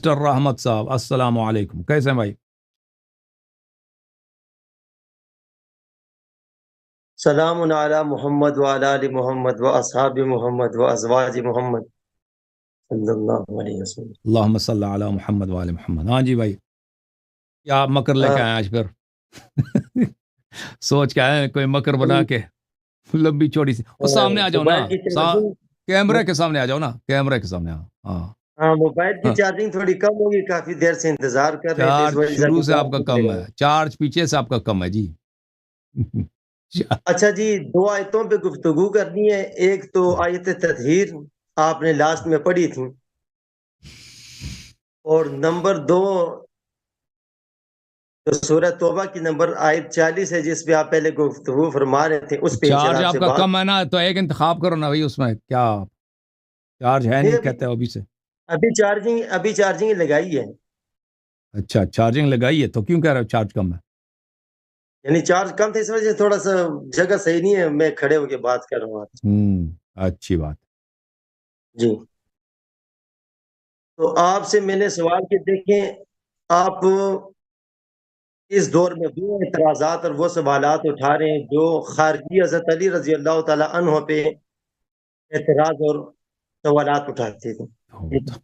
Mister رحمت صاحب السلام علیکم، کیسے ہیں بھائی؟ سلام علی محمد وعلی آل محمد واصحاب محمد وازواج محمد صلی اللہ علیہ وسلم۔ اللہم صلی علی محمد وعلی محمد۔ ہاں جی بھائی، کیا مکر لے کے آئے آج پھر؟ سوچ کے آئے کوئی مکر بنا کے لمبی چوڑی سی؟ وہ سامنے آ جاؤ نا، موبائل کی چارجنگ کیمرے کے سامنے آ جاؤ نا، کیمرے کے سامنے ہاں ہاں موبائل کی ہاں۔ چارجنگ تھوڑی کم ہوگی، کافی دیر سے انتظار کر رہے تھے، اس چارج وجہ سے شروع سے آپ چارج کا نہیں کم لے ہے، گا۔ چارج پیچھے سے آپ کا کم ہے جی۔ اچھا جی، 2 آیتوں پہ گفتگو کرنی ہے۔ ایک تو آیت تطہیر آپ نے لاسٹ میں پڑھی تھی، اور نمبر 2 جو سورہ توبہ کی نمبر آیت 40 ہے، جس پہ آپ پہلے گفتگو فرما رہے تھے، اس پہ چارج انشاءاللہ آپ آپ سے کا بات۔ کم ہے نا، تو ایک انتخاب کرو نا بھائی، اس میں کیا چارج ہے نہیں کہتے ہو ابھی سے؟ ابھی چارجنگ لگائی ہے، اچھا چارجنگ لگائی ہے، تو کیوں کہہ رہے ہو چارج کم ہے؟ یعنی چارج کم تھا، اس وجہ سے تھوڑا سا جگہ صحیح نہیں ہے، میں کھڑے ہو کے بات کر رہا ہوں آپ سے۔ اچھی بات۔ جی، تو آپ سے میں نے سوال کہ دیکھیں، آپ اس دور میں وہ اعتراضات اور وہ سوالات اٹھا رہے ہیں جو خارجی حضرت علی رضی اللہ تعالی عنہ پہ اعتراض اور سوالات اٹھاتے تھے۔ تو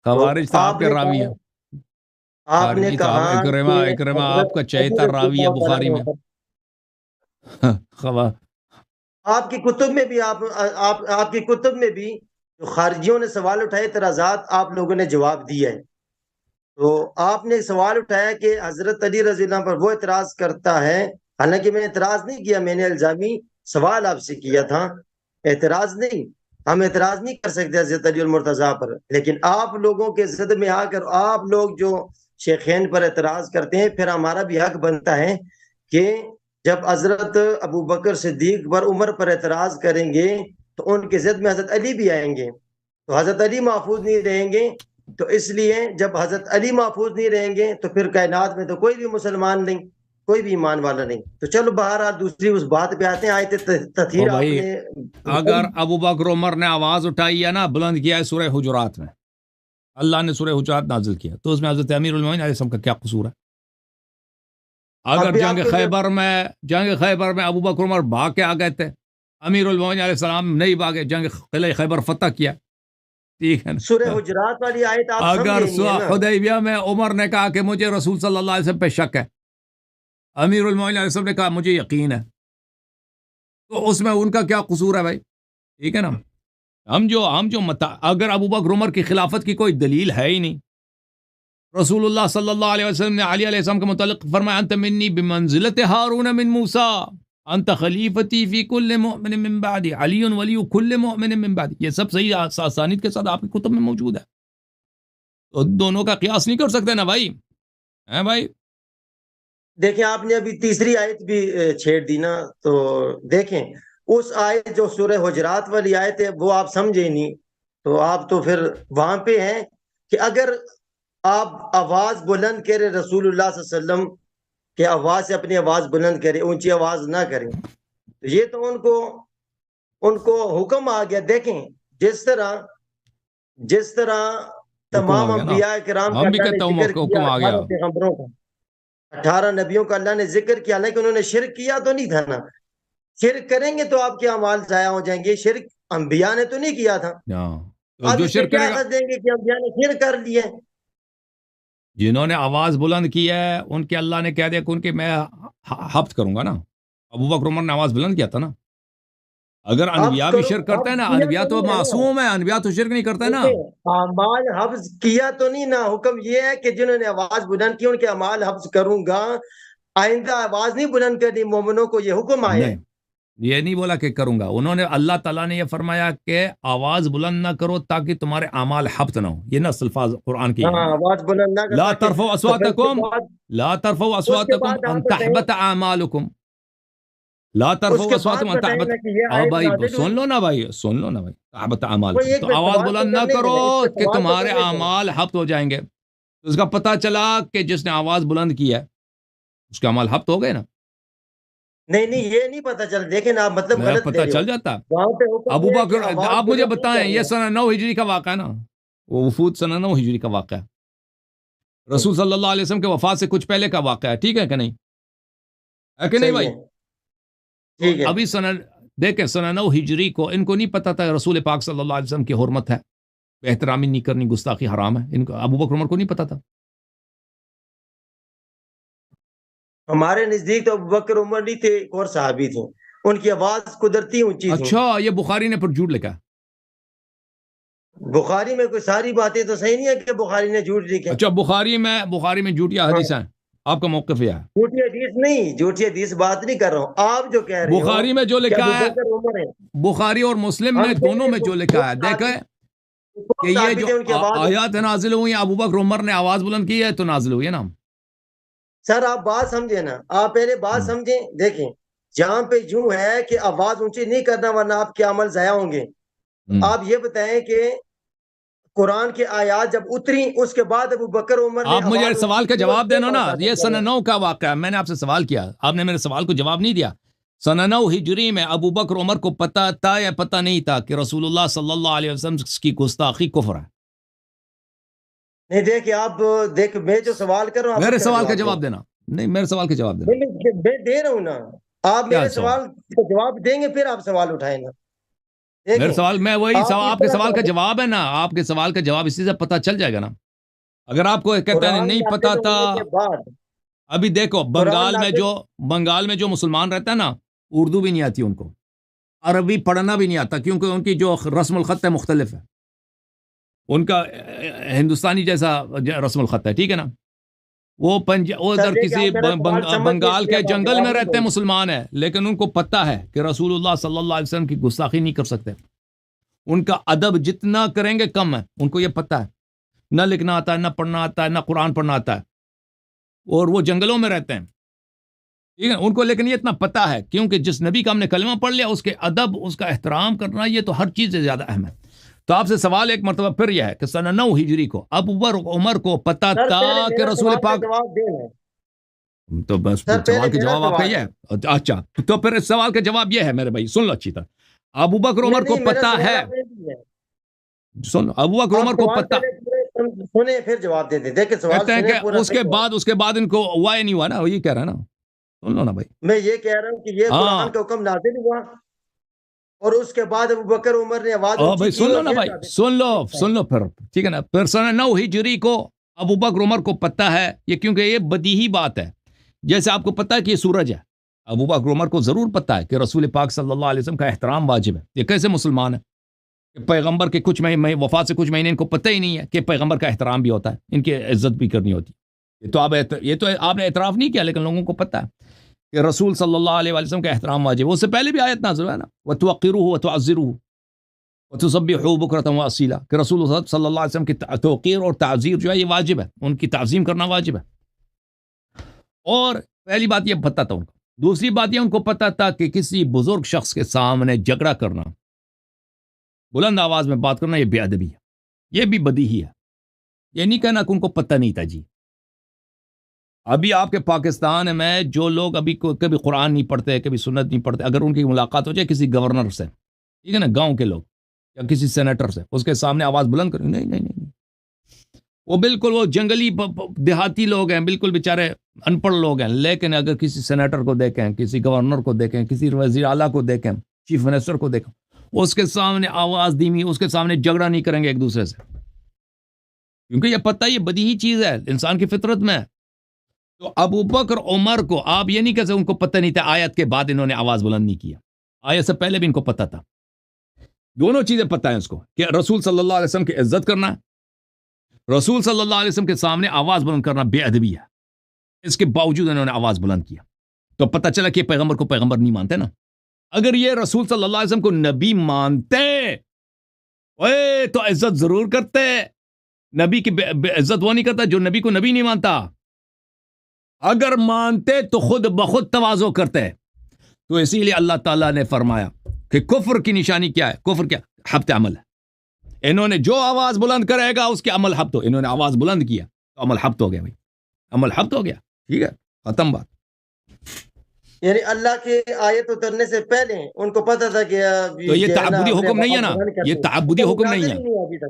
خوارج تو آپ آپ کے نے راوی کہا ہیں، آپ نے خارجی تو آپ کہا اکرمہ کہ اکرمہ آپ حضرت کا علی چہیتا رضی راوی ہے اللہ تعالیٰ بخاری میں۔ عنہ خوا آپ کی کتب میں بھی آپ کی کتب میں بھی جو خارجیوں نے سوال اٹھائے، اعتراضات آپ لوگوں نے جواب دیا ہے۔ تو آپ نے سوال اٹھایا کہ حضرت علی رضی اللہ عنہ پر وہ اعتراض کرتا ہے، حالانکہ میں نے اعتراض نہیں کیا، میں نے الزامی سوال آپ سے کیا تھا، اعتراض نہیں۔ ہم اعتراض نہیں کر سکتے حضرت علی المرتضیٰ پر، لیکن آپ لوگوں کے ضد میں آ کر آپ لوگ جو شیخین پر اعتراض کرتے ہیں، پھر ہمارا بھی حق بنتا ہے کہ جب حضرت ابو بکر صدیق پر عمر پر اعتراض کریں گے تو ان کے ضد میں حضرت علی بھی آئیں گے، تو حضرت علی محفوظ نہیں رہیں گے۔ تو اس لیے جب حضرت علی محفوظ نہیں رہیں گے تو پھر کائنات میں تو کوئی بھی مسلمان نہیں، کوئی بھی ایمان والا نہیں۔ تو چلو بہرحال دوسری اس بات پہ آتے ہیں۔ آیت تطہیر او آپ بھائی، نے اگر ابو بکر عمر نے آواز اٹھائی ہے نا، بلند کیا ہے سورہ حجرات میں، اللہ نے سورہ حجرات نازل کیا، تو اس میں حضرت امیر المومنین علیہ السلام کا کیا قصور ہے؟ اب اگر بھی جنگ آپ کے خیبر میں ابو بکر عمر بھاگ کے آ گئے تھے، امیر المومنین علیہ السلام نہیں بھاگے، قلعہ خیبر فتح کیا، ٹھیک ہے سورہ نا؟ حجرات والی آیت آپ اگر سمجھے نہیں ہے نا۔ حدیبیہ میں عمر نے کہا کہ مجھے رسول صلی اللہ علیہ وسلم پہ شک ہے، امیر المومنین علیہ السلام نے کہا مجھے یقین ہے، تو اس میں ان کا کیا قصور ہے بھائی؟ ٹھیک ہے نا؟ اگر ابو بکر عمر کی خلافت کی کوئی دلیل ہے ہی نہیں، رسول اللہ صلی اللہ علیہ وسلم نے علی علیہ السلام کے متعلق فرمایا انت منی بمنزلت ہارون من موسیٰ انت خلیفتی فی کل مؤمن من بعدی علی ولی کل مؤمن من بعدی، یہ سب صحیح اسانید کے ساتھ آپ کی کتب میں موجود ہے، تو دونوں کا قیاس نہیں کر سکتے نا بھائی، ہیں بھائی؟ دیکھیں آپ نے ابھی تیسری آیت بھی چھیڑ دی نا، تو دیکھیں اس آیت جو سورہ حجرات والی آیت ہے وہ آپ سمجھے نہیں، تو آپ تو پھر وہاں پہ ہیں کہ اگر آپ آواز بلند کرے رسول اللہ صلی اللہ علیہ وسلم کہ آواز سے اپنی آواز بلند کرے، اونچی آواز نہ کریں، تو یہ تو ان کو حکم آ گیا۔ دیکھیں جس طرح حکم آ تمام گیا نا، انبیاء کرام کا ہم بھی اللہ نے کہتے ذکر ہیں کیا، حکم آ گیا۔ 18 پیغمبروں کا، 18 نبیوں کا اللہ نے ذکر کیا، لیکن انہوں نے شرک کیا تو نہیں تھا نا۔ شرک کریں گے تو آپ کے اعمال ضائع ہو جائیں گے، شرک انبیاء نے تو نہیں کیا تھا۔ تو اب جو اس سے شرک کیا کرے گا، حد دیں گے کہ انبیاء نے شرک کر لیے؟ جنہوں نے آواز بلند کی ہے ان کے اللہ نے کہہ دیا کہ ان کے میں حفظ کروں گا نا۔ ابو بکر عمر نے آواز بلند کیا تھا نا۔ اگر حفظ انبیاء بھی کرو، شرک کرتے ہیں حفظ نا، کیا انبیاء تو نہیں ہے نا۔ معصوم ہیں، انبیاء تو شرک نہیں کرتے نا۔ دیکھیں اعمال حفظ کیا تو نہیں نا، حکم یہ ہے کہ جنہوں نے آواز بلند کی ان کے اعمال حفظ کروں گا، آئندہ آواز نہیں بلند کرنی، مومنوں کو یہ حکم آیا ہے۔ نہیں، یہ نہیں بولا کہ کروں گا، انہوں نے اللہ تعالیٰ نے یہ فرمایا کہ آواز بلند نہ کرو تاکہ تمہارے اعمال حبط نہ ہو، یہ نص الفاظ قرآن کی ہاں، ہیں۔ آواز بلند نہ لا کرتا کہ ترفعوا تو پھر اصواتکم لا ترفعوا اس کے اصواتکم بعد ان آپ بتائیں، تحبط اعمالکم، لا اس ترفعوا کے بعد اصواتکم ان بتائیں نا تحبط۔ کہ یہ آ آیت بھائی نازل ہوئی۔ سن لو نا بھائی، سن لو نا بھائی، تحبط کوئی اعمالکم، ایک تو آواز سوال تو بلند نہ کرنے کرو دیں، اس پہ کہ سوال تو تمہارے کرنے دیں۔ اعمال حبط ہو جائیں گے۔ اس کا پتہ چلا کہ جس نے آواز بلند کی ہے اس کے اعمال حبط ہو گئے نا، نہیں یہ نہیں پتہ چل، دیکھیں نا آپ مطلب غلط پتہ لے رہے ہو۔ چل جاتا۔ وہاں پہ حکم ابو یہ ہے کہ بکر، آواز آپ مجھے بلند نہیں بتائیں، یہ کرنا۔ سنہ 9 ہجری کا واقعہ ہے نا، وہ وفود سنہ 9 ہجری کا واقعہ ہے، رسول صلی اللہ علیہ وسلم کے وفات سے کچھ پہلے کا واقعہ ہے، ٹھیک ہے کہ نہیں؟ ہے کہ نہیں بھائی؟ ٹھیک ہے. ابھی دیکھیں سنہ 9 ہجری کو ان کو نہیں پتا تھا رسول پاک صلی اللہ علیہ وسلم کی حرمت ہے، بے احترامی نہیں کرنی، گستاخی حرام ہے، ان کو ابو بکر عمر کو نہیں پتا تھا. ہمارے نزدیک تو ابوبکر عمر نہیں تھے، ایک اور صحابی تھے، ان کی آواز قدرتی اونچی تھی. اچھا، یہ بخاری نے پھر جھوٹ لکھا. بخاری میں کوئی ساری باتیں تو صحیح نہیں ہے کہ بخاری نے جھوٹ لکھے. اچھا، بخاری میں جھوٹیا حدیث ہیں، آپ کا موقف یہ ہے؟ جھوٹی حدیث نہیں، جھوٹی حدیث بات نہیں کر رہا ہوں. آپ جو کہہ رہے ہو بخاری میں جو کہ لکھا ہے، ابوبکر عمر ہے، بخاری اور مسلم نے دونوں میں جو لکھا ہے، دیکھیں کہ یہ جو آیات نازل ہوئی ہیں، ابو بکر عمر نے آواز بلند کی ہے تو نازل ہوئی ہے نا. سر آپ بات سمجھے نا، آپ پہلے بات سمجھیں. دیکھیں جہاں پہ یوں ہے کہ آواز اونچی نہیں کرنا ورنہ آپ کے عمل ضائع ہوں گے. آپ یہ بتائیں کہ قرآن کی آیات جب اتری اس کے بعد ابو بکر عمر نے آپ مجھے سوال کا جواب دینا نا. یہ سنہ 9 کا واقعہ ہے، میں نے آپ سے سوال کیا، آپ نے میرے سوال کو جواب نہیں دیا. سنہ 9 ہجری میں ابو بکر عمر کو پتا تھا یا پتا نہیں تھا کہ رسول اللہ صلی اللہ علیہ وسلم کی گستاخی کفر ہے؟ نہیں دیکھیں آپ دیکھ، میں جو سوال کر رہا ہوں میرے سوال کا جواب دینا. نہیں، میرے سوال کا جواب دینا. میں دے رہا ہوں نا، آپ میرے سوال کا جواب دیں گے پھر آپ سوال اٹھائیں نا. میرے سوال میں وہی سوال، آپ کے سوال کا جواب ہے نا، آپ کے سوال کا جواب اسی سے پتہ چل جائے گا نا. اگر آپ کو کہتا ہے نہیں پتا تھا، ابھی دیکھو بنگال میں جو مسلمان رہتا ہے نا، اردو بھی نہیں آتی ان کو، عربی پڑھنا بھی نہیں آتا، کیونکہ ان کی جو رسم الخط ہے مختلف ہے، ان کا ہندوستانی جیسا رسم الخط ہے، ٹھیک ہے نا. وہ ادھر کسی بنگال کے جنگل میں رہتے ہیں مسلمان ہیں، لیکن ان کو پتہ ہے کہ رسول اللہ صلی اللہ علیہ وسلم کی گستاخی نہیں کر سکتے. ان کا ادب جتنا کریں گے کم ہے، ان کو یہ پتہ ہے. نہ لکھنا آتا ہے، نہ پڑھنا آتا ہے، نہ قرآن پڑھنا آتا ہے، اور وہ جنگلوں میں رہتے ہیں، ٹھیک ہے. ان کو لیکن یہ اتنا پتہ ہے، کیونکہ جس نبی کا ہم نے کلمہ پڑھ لیا، اس کے ادب، اس کا احترام کرنا، یہ تو ہر چیز سے زیادہ اہم ہے. تو آپ سے سوال ایک مرتبہ پھر یہ ہے کہ سنہ 9 ہجری کو ابو بکر عمر کو پتہ تھا کہ رسول پاک، تو بس سوال کا جواب آپ کا یہ ہے. اچھا، تو پھر اس سوال کا جواب یہ ہے میرے بھائی، سن لو اچھی طرح. ابو بکر عمر کو پتہ ہے، سن، ابو بکر عمر کو پتہ، سنیں پھر جواب دے دیں. دیکھیں سوال کہتے ہیں کہ اس کے بعد ان کو ہوا ہی نہیں ہوا نا، یہ کہہ رہا ہے نا. سن لو نا بھائی، میں یہ کہہ رہا ہوں کہ یہ قرآن کا حکم نازل ہوا اور اس کے بعد ابو بکر عمر نے آواز اونچی کی. سن لو نا بھائی، سن لو پھر، ٹھیک ہے نا. پھر سنہ 9 ہجری کو ابو بکر عمر کو پتہ ہے، یہ کیونکہ یہ بدیہی بات ہے. جیسے آپ کو پتہ ہے کہ یہ سورج ہے، ابو بکر عمر کو ضرور پتہ ہے کہ رسول پاک صلی اللہ علیہ وسلم کا احترام واجب ہے. یہ کیسے مسلمان ہے کہ پیغمبر کے کچھ مہینے وفات سے کچھ مہینے ان کو پتہ ہی نہیں ہے کہ پیغمبر کا احترام بھی ہوتا ہے، ان کی عزت بھی کرنی ہوتی ہے. یہ تو آپ نے اعتراف نہیں کیا، لیکن لوگوں کو پتہ ہے کہ رسول صلی اللہ علیہ وسلم کا احترام واجب ہے. اس سے پہلے بھی آیت نازل ہے نا، وَتُوَقِّرُوهُ وَتُعَزِّرُوهُ وَتُسَبِّحُوهُ بُكْرَةً وَأَصِيلًا، کہ رسول صلی اللہ علیہ وسلم کی توقیر اور تعظیر جو ہے یہ واجب ہے، ان کی تعظیم کرنا واجب ہے. اور پہلی بات یہ پتہ تھا ان کو. دوسری بات یہ ان کو پتہ تھا کہ کسی بزرگ شخص کے سامنے جھگڑا کرنا، بلند آواز میں بات کرنا، یہ بے ادبی ہے، یہ بھی بدیہی ہے. یہ نہیں کہنا کہ ان کو پتہ نہیں تھا. جی ابھی آپ کے پاکستان میں جو لوگ ابھی کبھی قرآن نہیں پڑھتے، کبھی سنت نہیں پڑھتے، اگر ان کی ملاقات ہو جائے کسی گورنر سے، ٹھیک ہے نا، گاؤں کے لوگ یا کسی سینیٹر سے، اس کے سامنے آواز بلند کریں، نہیں، وہ بالکل وہ جنگلی دیہاتی لوگ ہیں، بالکل بیچارے ان پڑھ لوگ ہیں. لیکن اگر کسی سینیٹر کو دیکھیں، کسی گورنر کو دیکھیں، کسی وزیر اعلیٰ کو دیکھیں، چیف منسٹر کو دیکھیں، اس کے سامنے آواز دھیمی، اس کے سامنے جھگڑا نہیں کریں گے ایک دوسرے سے، کیونکہ یہ پتہ، یہ بدیہی چیز ہے انسان کی فطرت میں. تو ابو بکر عمر کو آپ یہ نہیں کہتے ان کو پتہ نہیں تھا، آیت کے بعد انہوں نے آواز بلند نہیں کیا، آیت سے پہلے بھی ان کو پتہ تھا. دونوں چیزیں پتہ ہیں اس کو، کہ رسول صلی اللہ علیہ وسلم کی عزت کرنا، رسول صلی اللہ علیہ وسلم کے سامنے آواز بلند کرنا بے ادبی ہے. اس کے باوجود انہوں نے آواز بلند کیا، تو پتہ چلا کہ پیغمبر کو پیغمبر نہیں مانتے نا. اگر یہ رسول صلی اللہ علیہ وسلم کو نبی مانتے تو عزت ضرور کرتے. نبی کی عزت وہ نہیں کرتا جو نبی کو نبی نہیں مانتا. اگر مانتے تو خود بخود تواضع کرتے. تو اسی لیے اللہ تعالیٰ نے فرمایا کہ کفر کی نشانی کیا ہے، کفر کیا، حبط عمل ہے. انہوں نے جو آواز بلند کرے گا اس کے عمل حبط ہو. انہوں نے آواز بلند کیا تو عمل حبط ہو گیا بھائی، عمل حبط ہو گیا. ٹھیک ہے، ختم بات. یعنی اللہ کی آیت اترنے سے پہلے ان کو پتہ تھا کہ تو یہ تعبدی حکم نہیں ہے نا، یہ تعبدی حکم نہیں ہے.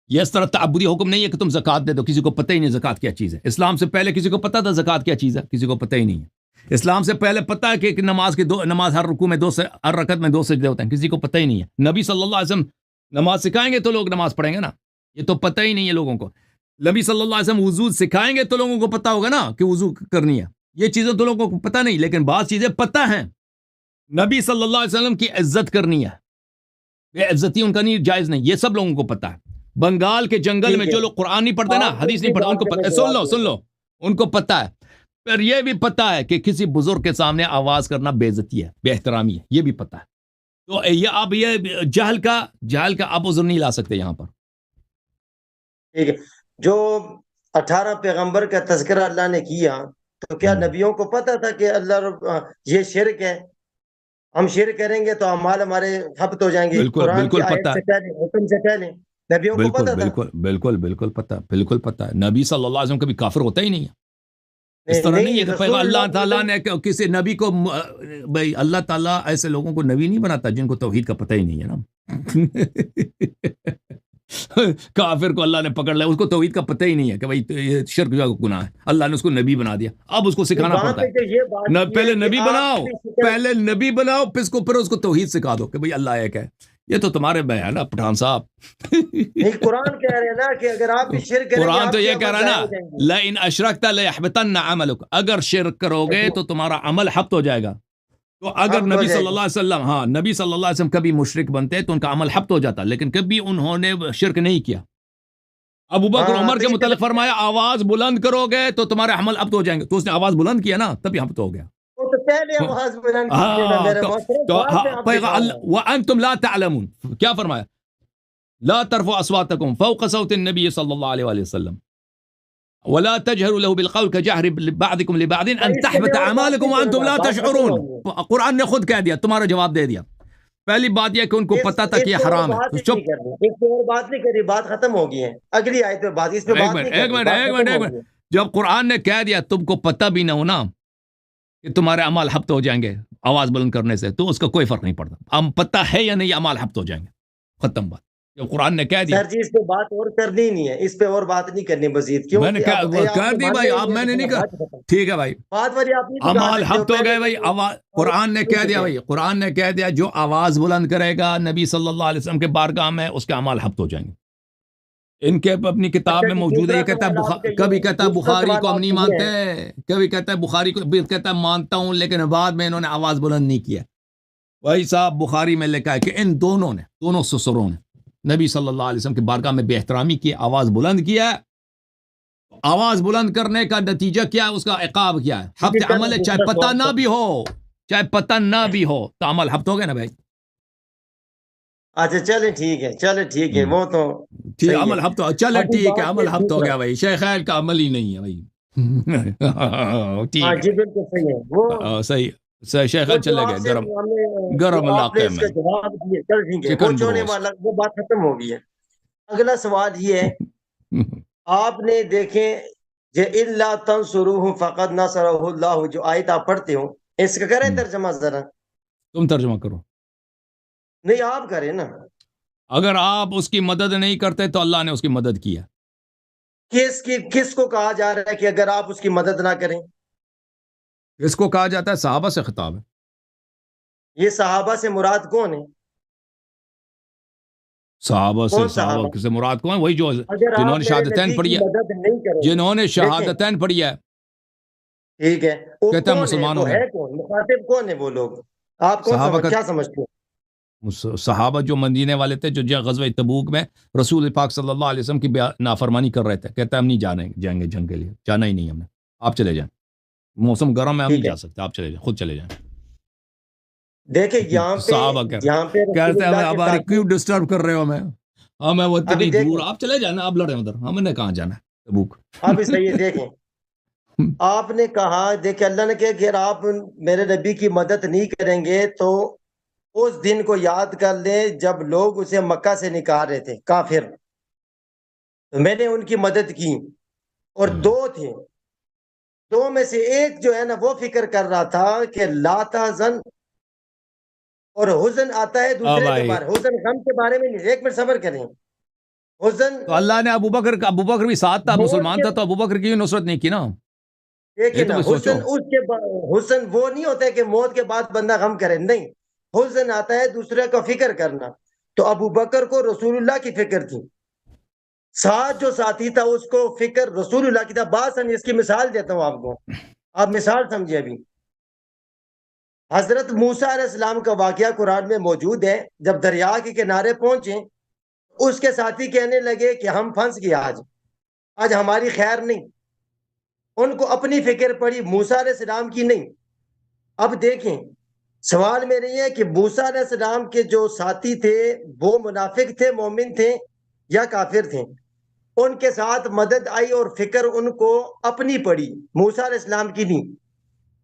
یہ اس طرح تعبدی حکم نہیں ہے کہ تم زکات دے دو، کسی کو پتہ ہی نہیں زکات کیا چیز ہے. اسلام سے پہلے کسی کو پتہ تھا زکات کیا چیز ہے؟ کسی کو پتہ ہی نہیں ہے. اسلام سے پہلے پتہ ہے کہ نماز ہر رکوع میں ہر رکعت میں 2 سجدے ہوتے ہیں، کسی کو پتہ ہی نہیں ہے. نبی صلی اللہ علیہ وسلم نماز سکھائیں گے تو لوگ نماز پڑھیں گے نا، یہ تو پتہ ہی نہیں ہے لوگوں کو. نبی صلی اللہ علیہ وسلم وضو سکھائیں گے تو لوگوں کو پتہ ہوگا نا کہ وضو کرنی ہے. یہ چیزیں تو لوگوں کو پتہ نہیں، لیکن بعض چیزیں پتہ ہیں. نبی صلی اللہ علیہ وسلم کی عزت کرنی ہے، بے عزتی ان کا نہیں، جائز نہیں، یہ سب لوگوں کو پتہ ہے. بنگال کے جنگل میں جو لوگ قرآن نہیں پڑھتے نا، حدیث نہیں پڑھتے، ان کو پتہ، سن لو ان کو پتہ ہے. پھر یہ بھی پتہ ہے کہ کسی بزرگ کے سامنے آواز کرنا بے عزتی ہے، بے احترامی ہے، یہ بھی پتہ ہے. تو یہ جہل کا آپ عذر نہیں لا سکتے یہاں پر. ٹھیک ہے. جو 18 پیغمبر کا تذکرہ اللہ نے کیا، تو کیا نبیوں کو پتہ تھا کہ یہ شرک ہے، ہم شرک کریں گے تو اعمال ہمارے حبط ہو جائیں گے؟ قرآن کی آیت سے پہلے، حکم سے پہلے نبیوں کو پتہ تھا. بالکل پتہ ہے. نبی صلی اللہ علیہ وسلم کبھی کافر ہوتا ہی نہیں ہے. اس طرح نہیں ہے کہ اللہ تعالیٰ نے کسی نبی کو، بھائی اللہ تعالیٰ ایسے لوگوں کو نبی نہیں بناتا جن کو توحید کا پتہ ہی نہیں ہے نا. کافر کو اللہ نے پکڑ لیا، اس کو توحید کا پتہ ہی نہیں ہے کہ بھائی یہ شرک جو گناہ ہے، اللہ نے اس کو نبی بنا دیا. اب اس کو سکھانا پڑتا ہے. پہلے نبی بناؤ پھر اس کو توحید سکھا دو کہ بھائی اللہ ایک ہے. یہ تو تمہارے میں ہے نا پٹھان صاحب. قرآن کہہ رہے ہیں نا کہ اگر آپ شرک کریں گے، قرآن تو یہ کہہ رہا ہے نا، لئن اشرکت لیحبطن عملک، اگر شرک کرو گے تو تمہارا عمل حبط ہو جائے گا. تو اگر نبی صلی اللہ علیہ وسلم نبی صلی اللہ علیہ وسلم کبھی مشرک بنتے تو ان کا عمل حبط ہو جاتا، لیکن کبھی انہوں نے شرک نہیں کیا. ابو بکر عمر کے متعلق فرمایا آواز بلند کرو گے تو تمہارے عمل حبط ہو جائیں گے. تو اس نے آواز بلند کیا نا، تبھی حبط ہو گیا. وَأَنْتُمْ لَا تَعْلَمُونَ، کیا فرمایا؟ لا ترفعوا اصواتكم فوق صوت النبي صلى الله عليه وآله وسلم ولا تجهروا له بالقول كجهر بعضكم لبعض ان تحبط اعمالكم وانتم لا تشعرون. قرآن نے خود کہہ دیا، تمہارا جواب دے دیا. پہلی بات یہ کہ ان کو پتا تھا کہ یہ حرام ہے. تو چپ، اس پہ اور بات نہیں کری، بات ختم ہو گئی ہے. اگلی آیت پہ بات، اس پہ بات نہیں. ایک منٹ. جب قرآن نے کہہ دیا تم کو پتہ بھی نہ ہونا کہ تمہارے اعمال حبط ہو جائیں گے آواز بلند کرنے سے، تو اس کا کوئی فرق نہیں پڑتا. ہم پتہ ہے یا نہیں اعمال حبط ہو جائیں گے، ختم بات. جب قرآن نے کہہ دیا سر جی اس پہ بات اور کرنی نہیں ہے، اس پہ اور بات نہیں کرنی مزید. کیوں میں نے کہہ دی بھائی، آپ میں نے نہیں کہا. ٹھیک ہے بھائی، بات والی آپ نے اعمال حبط ہو گئے بھائی. قرآن نے کہہ دیا بھائی، قرآن نے کہہ دیا جو آواز بلند کرے گا نبی صلی اللہ علیہ وسلم کے بارگاہ میں، اس کے اعمال حبط ہو جائیں گے. ان کے اپنی کتاب میں موجود ہے. یہ کہتا ہے کبھی کہتا ہے بخاری کو ہم نہیں مانتے، کبھی کہتا ہے بخاری کو کہتا ہے مانتا ہوں، لیکن بعد میں انہوں نے آواز بلند نہیں کیا. وہی صاحب بخاری میں لکھا ہے کہ ان دونوں سسروں نے نبی صلی اللہ علیہ وسلم کے بارگاہ میں بے احترامی کی، آواز بلند کیا. آواز بلند کرنے کا نتیجہ کیا ہے، اس کا عقاب کیا ہے؟ حبط عمل ہے. چاہے پتہ نہ بھی ہو تو عمل حبط ہو گیا نا بھائی. اچھا چلے ٹھیک ہے وہ تو ٹھیک، عمل حبط ہو، چلے ٹھیک ہے، عمل حبط ہو گیا بھائی. شیخین کا عمل ہی نہیں ہے بھائی. ٹھیک جی بالکل صحیح ہے، وہ صحیح. شیخین چلے گئے گرم علاقے میں چکن بروسٹ. وہ بات ختم ہو گئی ہے. اگلا سوال یہ ہے، آپ نے دیکھیں کہ الا تنصروہ فقد نصرہ اللہ، جو آیت آپ پڑھتے ہو، اس کا کریں ترجمہ ذرا. تم ترجمہ کرو. نہیں آپ کریں نا. اگر آپ اس کی مدد نہیں کرتے تو اللہ نے اس کی مدد کیا. کس کو کہا جا رہا ہے کہ اگر آپ اس کی مدد نہ کریں؟ اس کو کہا جاتا ہے صحابہ سے خطاب ہے. یہ صحابہ سے مراد کون ہے؟ صحابہ سے مراد کون ہے؟ وہی جو جنہوں نے شہادتین پڑھی ہے، جنہوں نے شہادتین پڑھی ہے. ٹھیک ہے، کہتا ہے مسلمانوں میں مخاطب کون ہے وہ لوگ؟ آپ کیا سمجھتے ہیں؟ صحابہ جو مدینے والے تھے، جو غزوہ تبوک میں رسول پاک صلی اللہ علیہ وسلم کی نافرمانی کر رہے تھے. کہتا ہے ہم نہیں جائیں گے جنگ کے لیے، جانا ہی نہیں ہم نے، آپ چلے جائیں، موسم گرم ہے، ہم نہیں جا سکتے، آپ چلے جائیں، خود چلے جائیں. دیکھیں یہاں پہ کہتے ہیں ہمارے کیوں ڈسٹرب کر رہے ہو ہمیں وہ اتنی دور، آپ چلے جانا، آپ لڑیں ادھر، ہم نے کہاں جانا ہے تبوک. ابھی صحیح ہے. دیکھیں آپ نے کہا، دیکھیں اللہ نے کہا کہ اگر آپ میرے نبی کی مدد نہیں کریں گے تو اس دن کو یاد کر لیں جب لوگ اسے مکہ سے نکال رہے تھے کافر، میں نے ان کی مدد کی. اور دو تھے، دو میں سے ایک جو ہے نا وہ فکر کر رہا تھا کہ لا تحزن، اور حزن آتا ہے دوسرے کے بارے، حزن غم کے بارے میں نہیں. ایک منٹ صبر کریں. حزن تو اللہ نے ابو بکر بھی ساتھ تھا، مسلمان تھا، تو ابو بکر کی نصرت نہیں کی نا. دیکھیں یہ تو نا، میں سوچو. حسن وہ نہیں ہوتا ہے کہ موت کے بعد بندہ غم کرے، نہیں، حسن آتا ہے دوسرے کا فکر کرنا. تو ابو بکر کو رسول اللہ کی فکر تھی، ساتھ جو ساتھی تھا اس کو فکر رسول اللہ کی تھا. بات سمجھے، اس کی مثال دیتا ہوں آپ کو، آپ مثال سمجھے. ابھی حضرت موسیٰ علیہ السلام کا واقعہ قرآن میں موجود ہے. جب دریا کے کنارے پہنچے، اس کے ساتھی کہنے لگے کہ ہم پھنس گئے، آج ہماری خیر نہیں. ان کو اپنی فکر پڑی، موسیٰ علیہ السلام کی نہیں. اب دیکھیں، سوال میرے یہ ہے کہ موسیٰ علیہ السلام کے جو ساتھی تھے وہ منافق تھے، مومن تھے یا کافر تھے؟ ان کے ساتھ مدد آئی اور فکر ان کو اپنی پڑی، موسیٰ علیہ السلام کی نہیں.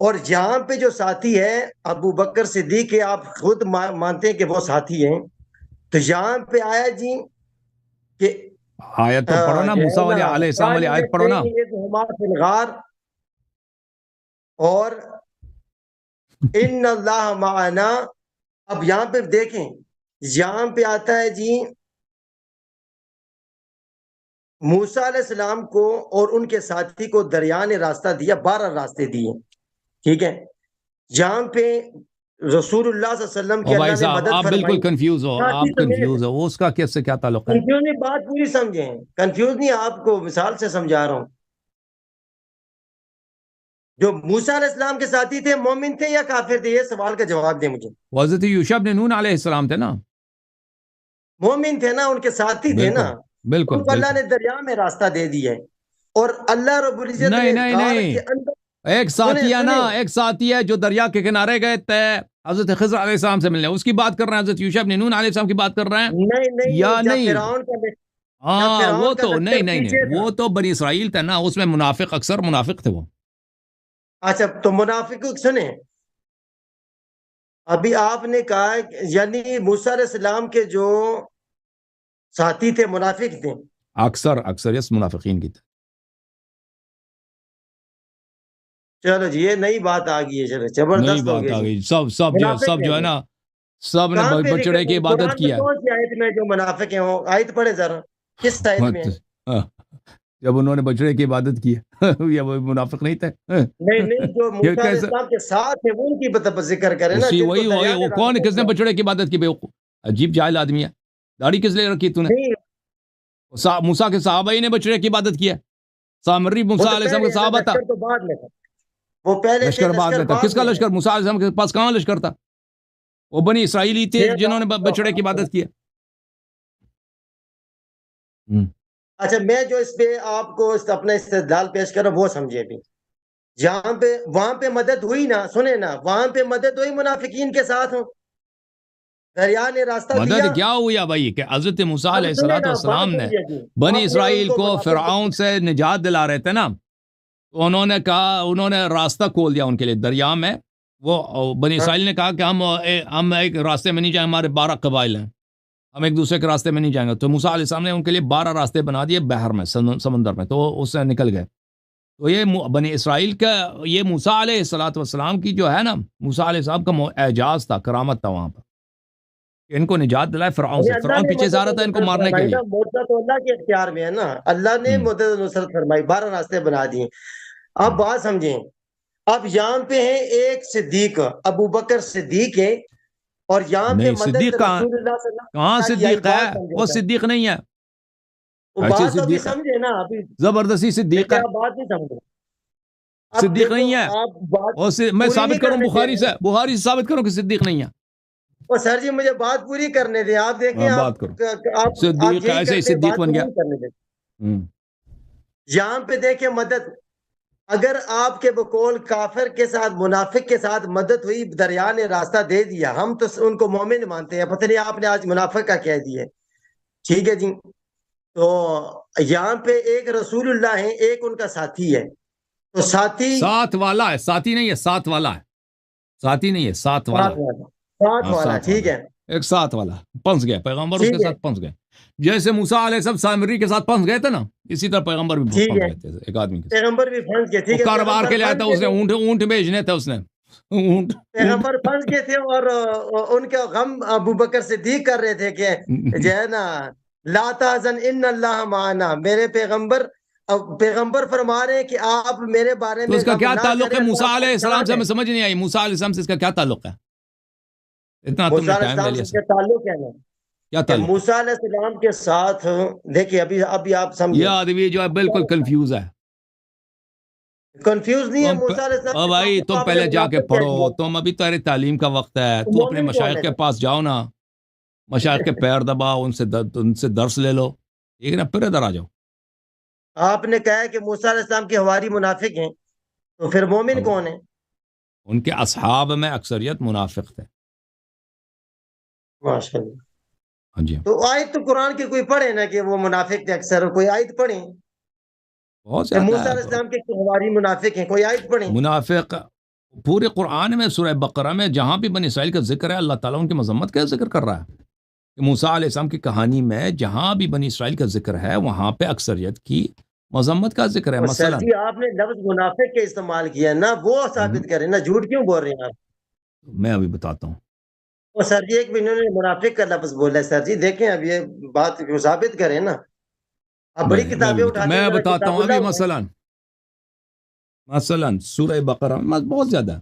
اور یہاں پہ جو ساتھی ہے ابو بکر صدیق کے، آپ خود مانتے ہیں کہ وہ ساتھی ہیں. تو یہاں پہ آیا جی کہ آیت تو پڑھو نا، موسیٰ علیہ السلام والی آیت پڑھو نا. اور ان اللہ معنا. اب یہاں پہ دیکھیں، یہاں پہ آتا ہے جی موسیٰ علیہ السلام کو اور ان کے ساتھی کو دریا نے راستہ دیا، 12 راستے دیے، ٹھیک ہے. یہاں پہ رسول اللہ صلی اللہ علیہ وسلم کی اللہ نے مدد فرمائی. آپ بالکل کنفیوز ہو، آپ کنفیوز ہو، اس کا کس سے کیا تعلق ہے؟ کنفیوز نہیں، بات پوری سمجھیں، کنفیوز نہیں، آپ کو مثال سے سمجھا رہا ہوں. جو موسیٰ علیہ السلام کے ساتھی تھے مومن تھے یا کافر تھے؟ یہ سوال کا جواب دیں مجھے. حضرت یوشع بن نون علیہ السلام تھے نا، مومن تھے نا، ان کے ساتھی تھے نا. بالکل ان کو اللہ نے دریا میں راستہ دے دیا ہے. اور اللہ رب العزت نے غار کے اندر ایک ساتھی ہے نا، ایک ساتھی ہے جو دریا کے کنارے گئے تھے حضرت خضر علیہ السلام سے ملنے، اس کی بات کر رہے ہیں؟ حضرت یوشع بن نون علیہ السلام کی بات کر رہے ہیں یا نہیں؟ ہاں، وہ تو نہیں، وہ تو بنی اسرائیل تھے نا، اس میں منافق، اکثر منافق تھے وہ. اچھا، تو منافق سنیں، ابھی آپ نے کہا یعنی موسیٰ علیہ السلام کے جو ساتھی تھے منافق تھے. اکثریت منافقین کی تھے. چلو جی، یہ نئی بات آ گئی ہے، چلو زبردست ہو گئی. سب جو ہے نا، سب نے بچڑے کی عبادت کیا. آیت میں جو منافق ہیں وہ آیت پڑھے ذرا، کس آیت میں؟ جب انہوں نے بچڑے کی عبادت کی یا وہ منافق نہیں تھے؟ نہیں، جو موسیٰ علیہ السلام کے ساتھ ہیں وہ ان کی ذکر کریں نا. وہی وہ کون، کس نے بچڑے کی عبادت کی؟ عجیب جاہل آدمی ہے. داڑھی کس لیے رکھی تو نے؟ موسیٰ کے صحابہ ہی نے بچڑے کی عبادت کی ہے. سامری موسیٰ علیہ السلام کے صحابہ تھا. وہ پہلے لشکر بعد میں تھا. کس کا لشکر؟ موسیٰ علیہ السلام کے پاس کہاں لشکر تھا؟ وہ بنی اسرائیلی تھے جنہوں نے بچڑے کی عبادت کی ہے. اچھا، میں جو اس پہ آپ کو اپنا استدلال پیش کر رہا ہوں وہ سمجھے. بھی جہاں پہ وہاں پہ مدد ہوئی نا، سنیں نا، وہاں پہ مدد ہوئی منافقین کے ساتھ ہوں، دریا نے راستہ دیا. مدد کیا ہوئی بھائی کہ حضرت موسیٰ علیہ السلام نے بنی اسرائیل کو فرعون سے نجات دلا رہے تھے نا، تو انہوں نے کہا، انہوں نے راستہ کھول دیا ان کے لیے دریا میں. وہ بنی اسرائیل نے کہا کہ ہم ایک راستے میں نہیں جائیں، ہمارے 12 قبائل ہیں، ہم ایک دوسرے کے راستے میں نہیں جائیں گے. تو موسیٰ علیہ السلام نے ان کے لیے 12 راستے بنا دیے بحر میں، سمندر میں، تو اس سے نکل گئے. تو یہ بنی اسرائیل کا، یہ موسیٰ علیہ السلام کی جو ہے نا، موسیٰ علیہ السلام کا اعجاز تھا، کرامت تھا وہاں پر، ان کو نجات دلائے فرعون سے. فرعون پیچھے سے آ رہا تھا ان کو مارنے کے لیے. مدد تو اللہ کے اختیار میں ہے نا، اللہ نے مدد نصرت فرمائی، 12 راستے بنا دیے. اب بات سمجھیں، اب یہاں پہ ہے ایک صدیق، ابو بکر صدیق ہے، اور یہاں پہ مدد رسول اللہ صلی اللہ علیہ وسلم. کہاں صدیق ہے؟ وہ صدیق نہیں ہے. بات ابھی سمجھے نا، ابھی زبردستی صدیق ہے، بات نہیں سمجھے. صدیق نہیں ہے. میں ثابت کروں بخاری سے ثابت کروں کہ صدیق نہیں ہے. سر جی مجھے بات پوری کرنے دیں. آپ دیکھیں، بات کرو. صدیق ایسے ہی صدیق بن گیا. یہاں پہ دیکھیں مدد، اگر آپ کے بقول کافر کے ساتھ، منافق کے ساتھ مدد ہوئی، دریا نے راستہ دے دیا، ہم تو ان کو مومن مانتے ہیں، پتہ نہیں آپ نے آج منافق کا کہہ دیا. ٹھیک ہے جی. تو یہاں پہ ایک رسول اللہ ہے، ایک ان کا ساتھی ہے. تو ساتھ والا ہے، ساتھی نہیں ہے، ساتھ والا ہے. ساتھی نہیں ہے، ساتھ والا. ٹھیک ہے، ایک ساتھ والا پنس گیا پیغمبر، اس کے ساتھ پنس گئے. جیسے موسیٰ علیہ السلام سامری کے ساتھ پنس گئے تھے نا، اسی طرح پیغمبر بھی پنس گئے تھے. ایک آدمی کے پیغمبر بھی پھنس گئے. ٹھیک ہے، کاروبار کے لیے آیا تھا اس نے، اونٹ بیچنے تھے اس نے. پیغمبر پھنس گئے تھے، اور ان کا غم ابو بکر صدیق کر رہے تھے کہ جو ہے نا لا تحزن ان اللہ معنا، میرے پیغمبر فرما رہے ہیں کہ آپ میرے بارے تو میں اس کا غم کیا نہ تعلق ہے کریں، موسیٰ اللہ علیہ السلام پریشان سے؟ ہے۔ ہمیں سمجھ نہیں آئی موسیٰ علیہ السلام سے اس کا کیا تعلق ہے؟ اتنا تم نے موسیٰ علیہ ٹائم لے السلام لیا سے سر، کیا تعلق ہے نا کیا کہ تعلق ہے؟ موسیٰ علیہ السلام کے ساتھ دیکھیے، ابھی آپ یہ سمجھیں، آدمی جو ہے بالکل کنفیوز ہے. کنفیوز نہیں ہے تم موسیٰ علیہ السلام او کے بھائی ساتھ، تو تم آپ نے پہلے جا کے منافق کہہ پڑھو، دیا۔ تم ابھی تیری تعلیم کا وقت ہے، تو اپنے مومن کون مشائخ ہے کے پاس جاؤ نا، مشائخ کے پیر دباؤ، ان سے درس لے لو، ٹھیک ہے نا، پھر ادھر آ جاؤ. آپ نے کہا ہے کہ موسیٰ علیہ السلام کے حواری منافق ہیں، تو پھر مومن اب کون ہے؟ ان کے اصحاب میں اکثریت منافق تھے. ماشاء اللہ۔ ہاں جی، تو آیت تو قرآن کی کوئی پڑھے نا کہ وہ منافق تھے، اکثر کوئی آیت پڑھیں بہت کہ زیادہ موسیٰ علیہ ہے السلام کے حواری منافق ہیں، کوئی آیت پڑھیں۔ منافق. پورے قرآن میں سورہ بقرہ میں جہاں بھی بنی اسرائیل کا ذکر ہے، اللہ تعالیٰ ان کی مذمت کا ذکر کر رہا ہے. کہ موسیٰ علیہ السلام کی کہانی میں جہاں بھی بنی اسرائیل کا ذکر ہے، وہاں پہ اکثریت کی مذمت کا ذکر ہے. اور سر مثلا جی آپ نے لفظ منافق کے استعمال کیا ہے نا، وہ ثابت کریں نا، جھوٹ کیوں بول رہے ہیں آپ؟ میں ابھی بتاتا ہوں. اور سر جی ایک بھی انہوں نے منافق کا لفظ بولا ہے، سر جی دیکھیں اب یہ بات کو ثابت کریں نا، آپ بڑی کتابیں اٹھاتے ہیں، میں ذرا بتاتا کتاب ہوں ابھی. اللہ اٹھائیں۔ مثلا سورہ بقرہ میں بہت زیادہ ہے.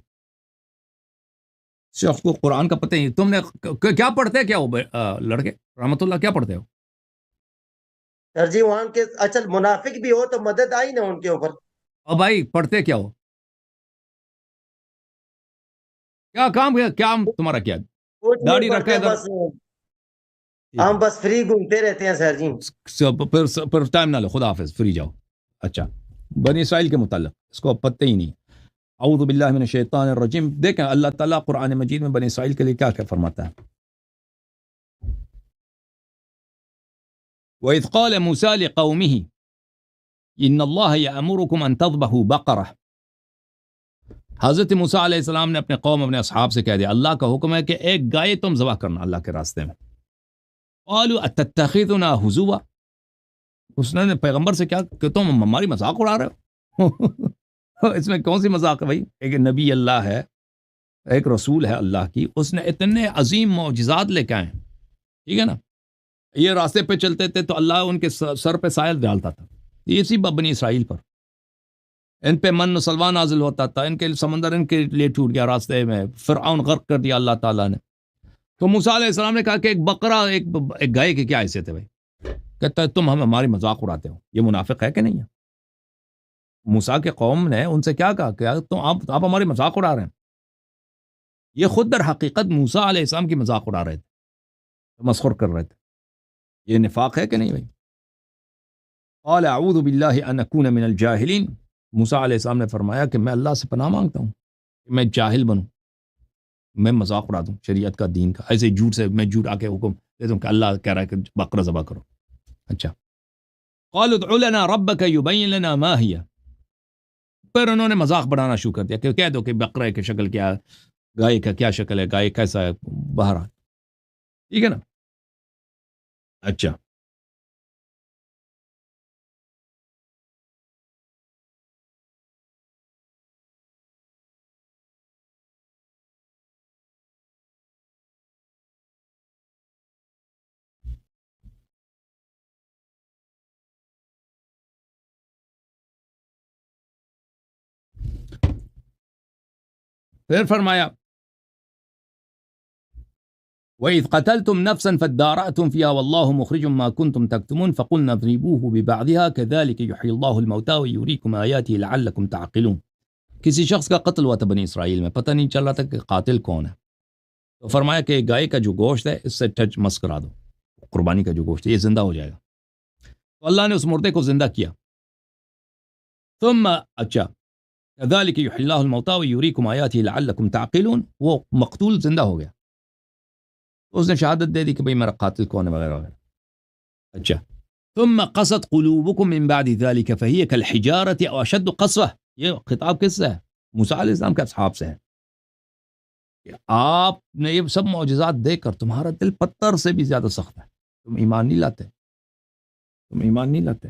شخص کو قرآن کا پتہ ہی. تم نے کیا پڑھتے ہیں کیا ہو لڑکے رحمت اللہ، کیا پڑھتے ہو؟ سر جی وہاں کے اچھا منافق بھی ہو تو مدد آئی نا ان کے اوپر۔ اور بھائی پڑھتے کیا ہو؟ کیا کام تمہارا کیا؟ کچھ نہیں داڑھی رکھا پڑھتے ہے ہیں، ادھر. بس ہم بس فری گھومتے رہتے ہیں سر جی۔ پھر ٹائم نہ لو، خدا حافظ، فری جاؤ. اچھا، بنی اسرائیل کے متعلق اس کو پتہ ہی نہیں. اعوذ باللہ من الشیطان الرجیم. دیکھیں اللہ تعالیٰ قرآن مجید میں بنی اسرائیل کے لیے کیا کیا فرماتا ہے. وَإِذْ قَالَ مُوسَىٰ لِقَوْمِهِ إِنَّ اللَّهَ يَأْمُرُكُمْ أَن تَذْبَحُوا بَقَرَةً. حضرت موسیٰ علیہ السلام نے اپنے قوم، اپنے اصحاب سے کہہ دیا اللہ کا حکم ہے کہ ایک گائے تم ذبح کرنا اللہ کے راستے میں. قالوا اتتخذنا ہزوا. اس نے پیغمبر سے کیا کہ تم ہماری مذاق اڑا رہے ہو؟ اس میں کون سی مذاق ہے بھائی؟ ایک نبی اللہ ہے، ایک رسول ہے اللہ کی، اس نے اتنے عظیم معجزات لے کے آئے، ٹھیک ہے نا. یہ راستے پہ چلتے تھے تو اللہ ان کے سر پہ سائل ڈالتا تھا. اسی بنی اسرائیل پر ان پہ من و سلوا نازل ہوتا تھا، ان کے سمندر ان کے لیے ٹوٹ گیا راستے میں، فرعون غرق کر دیا اللہ تعالیٰ نے. تو موسیٰ علیہ السلام نے کہا کہ ایک بقرہ ایک گائے کی کیا حیثیت ہے بھائی؟ کہتا ہے تم ہماری مذاق اڑاتے ہو. یہ منافق ہے کہ نہیں ہے؟ موسیٰ کے قوم نے ان سے کیا کہا کہ تم آپ ہماری مذاق اڑا رہے ہیں. یہ خود در حقیقت موسیٰ علیہ السلام کی مذاق اڑا رہے تھے، مسخر کر رہے تھے. یہ نفاق ہے کہ نہیں بھائی؟ قال اعوذ باللہ ان اکون من الجاہلین. موسیٰ علیہ السلام نے فرمایا کہ میں اللہ سے پناہ مانگتا ہوں کہ میں جاہل بنوں، میں مذاق اڑا دوں شریعت کا، دین کا. ایسے جھوٹ سے میں جھوٹ آ کے حکم دے دوں کہ اللہ کہہ رہا ہے کہ بقرہ ذبح کرو. اچھا، قالوا ادع لنا ربک یبین لنا ما ہی. پھر انہوں نے مذاق بڑھانا شروع کر دیا کہ کہہ دو کہ بقرہ کی شکل کیا ہے، گائے کا کیا شکل ہے، گائے کیسا ہے. بہرحال ٹھیک ہے نا. اچھا، پھر فرمایا وَإِذْ قَتَلْتُمْ نَفْسًا فَادَّارَأْتُمْ فِيهَا وَاللَّهُ مُخْرِجٌ مَا كُنْتُمْ تَكْتُمُونَ فَقُلْنَا اضْرِبُوهُ بِبَعْضِهَا كَذَلِكَ يُحْيِي اللَّهُ الْمَوْتَىٰ وَيُرِيكُمْ آيَاتِهِ لَعَلَّكُمْ تَعْقِلُونَ. کسی شخص کا قتل ہوا تھا بنی اسرائیل میں، پتہ نہیں چل رہا تھا کہ قاتل کون ہے. تو فرمایا کہ گائے کا جو گوشت ہے اس سے ٹچ مس کرا دو، قربانی کا جو گوشت ہے یہ زندہ ہو جائے گا. تو اللہ نے اس مردے کو زندہ کیا. ثم اچھا كذلك يحيي الله الموتى ويريكم آياته لعلكم تعقلون. وہ مقتول زندہ ہو گیا، اس نے شہادت دے دی کہ بھئی میرا قاتل کون ہے وغیرہ وغیرہ. اچھا، ثم قست قلوبكم من بعد ذلك فهي كالحجارة او اشد قسوة. یہ خطاب کس سے ہے؟ موسیٰ علیہ السلام کے اصحاب سے ہے کہ آپ نے یہ سب معجزات دیکھ کر تمہارا دل پتھر سے بھی زیادہ سخت ہے، تم ایمان نہیں لاتے.